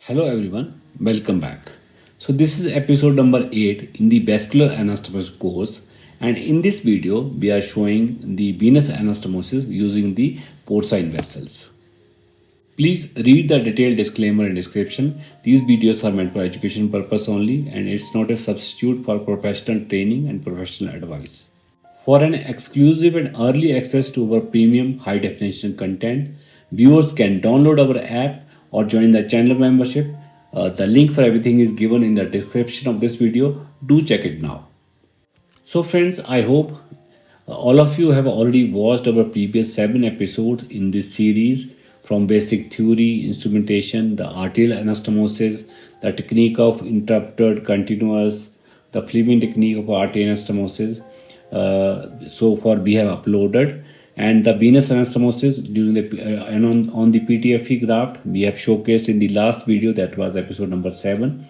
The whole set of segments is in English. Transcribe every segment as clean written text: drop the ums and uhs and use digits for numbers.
Hello everyone, welcome back. So this is episode number 8 in the Vascular Anastomosis course, and in this video we are showing the venous anastomosis using the porcine vessels. Please read the detailed disclaimer and description. These videos are meant for education purpose only and it's not a substitute for professional training and professional advice. For an exclusive and early access to our premium high definition content, viewers can download our app or join the channel membership. The link for everything is given in the description of this video. Do check it now. So friends, I hope all of you have already watched our previous 7 episodes in this series, from basic theory, instrumentation, the arterial anastomosis, the technique of interrupted continuous, the Fleming technique of arterial anastomosis. So far we have uploaded, and the venous anastomosis during the and on the PTFE graft we have showcased in the last video, that was episode number 7.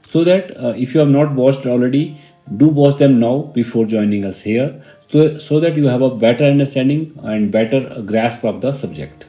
So that if you have not watched already, do watch them now before joining us here, so that you have a better understanding and better grasp of the subject.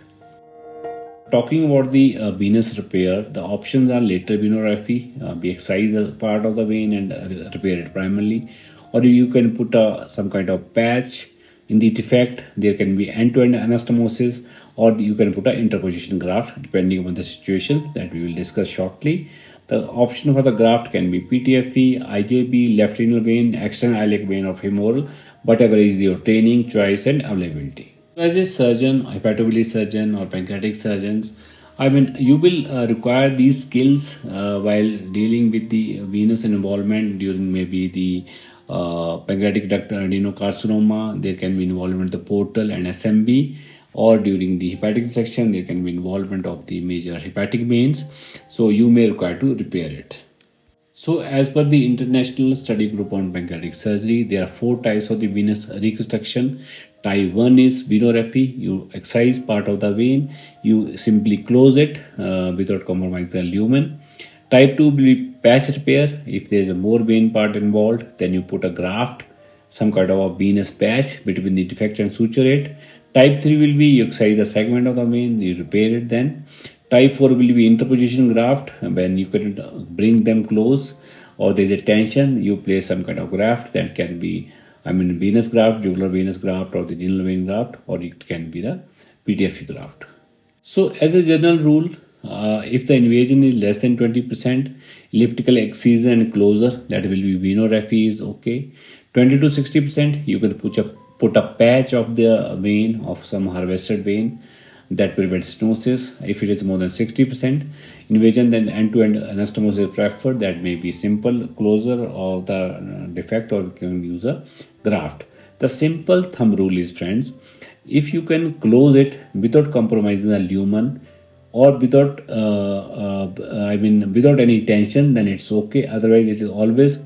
Talking about the venous repair, the options are lateral venography. We excise the part of the vein and repair it primarily, or you can put some kind of patch. In the defect, there can be end-to-end anastomosis, or you can put an interposition graft depending on the situation that we will discuss shortly. The option for the graft can be PTFE, IJB, left renal vein, external iliac vein, or femoral, whatever is your training, choice, and availability. As a surgeon, hepatobiliary surgeon, or pancreatic surgeons, you will require these skills while dealing with the venous involvement during maybe the pancreatic duct adenocarcinoma. There can be involvement of the portal and SMB, or during the hepatic resection there can be involvement of the major hepatic veins. So you may require to repair it. So as per the International Study Group on Pancreatic Surgery, there are 4 types of the venous reconstruction. Type 1 is venorrhaphy. You excise part of the vein, you simply close it without compromising the lumen. Type 2 will be patch repair. If there is a more vein part involved, then you put a graft, some kind of a venous patch between the defect and suture it. Type 3 will be you excise the segment of the vein, you repair it then. Type 4 will be interposition graft, when you can bring them close or there is a tension, you place some kind of graft. That can be venous graft, jugular venous graft, or the renal vein graft, or it can be the PTFE graft. So as a general rule, if the invasion is less than 20%, elliptical excision and closure, that will be venorrhaphy is okay. 20 to 60%, you can put a patch of the vein, of some harvested vein, that prevents stenosis. If it is more than 60% invasion, then end-to-end anastomosis is preferred. That may be simple closure of the defect, or you can use a graft. The simple thumb rule is, friends, if you can close it without compromising the lumen, or without without any tension, then it's okay. Otherwise, it is always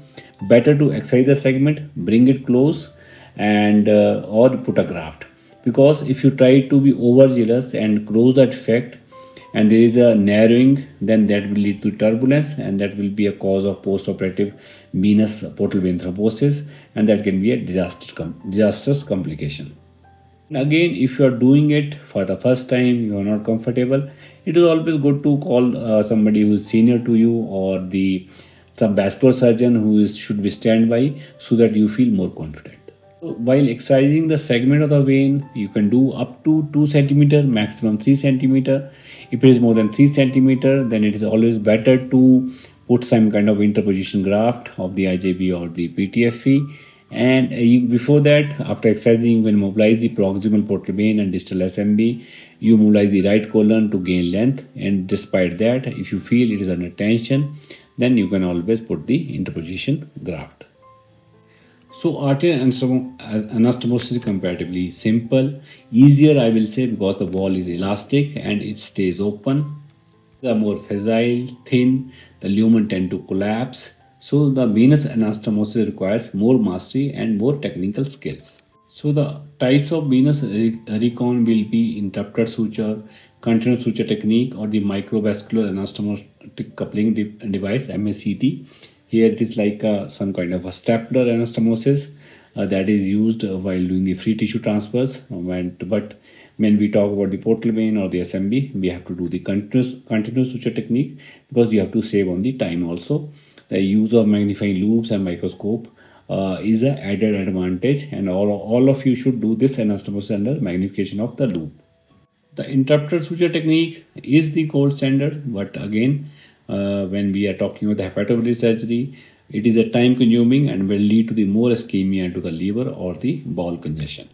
better to excise the segment, bring it close, and or put a graft. Because if you try to be overzealous and close that defect and there is a narrowing, then that will lead to turbulence, and that will be a cause of post-operative venous portal vein thrombosis, and that can be a disastrous complication. Again, if you are doing it for the first time, you are not comfortable, it is always good to call somebody who is senior to you, or some vascular surgeon who should be standby, so that you feel more confident. So while excising the segment of the vein, you can do up to 2 cm, maximum 3 cm. If it is more than 3 cm, then it is always better to put some kind of interposition graft of the IJB or the PTFE. And before that, after excising, you can mobilize the proximal portal vein and distal SMB. You mobilize the right colon to gain length, and despite that, if you feel it is under tension, then you can always put the interposition graft. So arterial anastomosis is comparatively simple, easier I will say, because the wall is elastic and it stays open. The more fragile, thin, the lumen tend to collapse. So the venous anastomosis requires more mastery and more technical skills. So the types of venous recon will be interrupted suture, continuous suture technique, or the microvascular anastomotic coupling device, MACT. Here it is like some kind of a stapler anastomosis. that is used while doing the free tissue transfers. But when we talk about the portal vein or the SMB, we have to do the continuous suture technique, because you have to save on the time also. The use of magnifying loops and microscope is an added advantage, and all of you should do this anastomosis under magnification of the loop. The interrupted suture technique is the gold standard, but again, when we are talking about the hepatobiliary surgery, it is a time consuming and will lead to the more ischemia into the liver or the bowel congestion.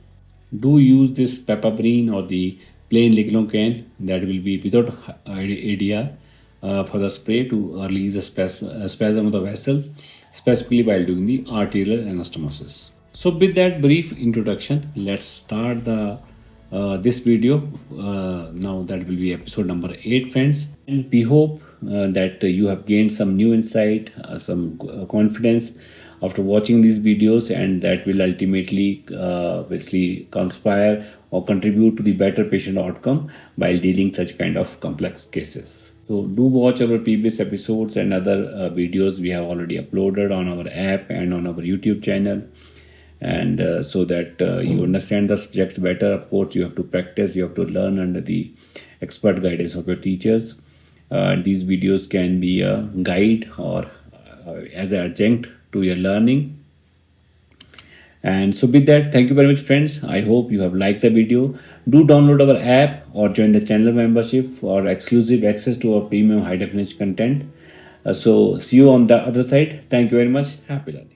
Do use this pepabrine or the plain lignocaine, that will be without ADR, for the spray to release the spasm of the vessels, specifically while doing the arterial anastomosis. So with that brief introduction, let's start the this video. Now that will be episode number 8, friends, and we hope that you have gained some new insight, some confidence after watching these videos, and that will ultimately basically conspire or contribute to the better patient outcome while dealing such kind of complex cases. So do watch our previous episodes and other videos we have already uploaded on our app and on our YouTube channel, and so that you understand the subjects better. Of course, you have to practice, you have to learn under the expert guidance of your teachers. These videos can be a guide or as an adjunct to your learning. And so with that, thank you very much, friends. I hope you have liked the video. Do download our app or join the channel membership for exclusive access to our premium high definition content. So see you on the other side. Thank you very much. Happy learning.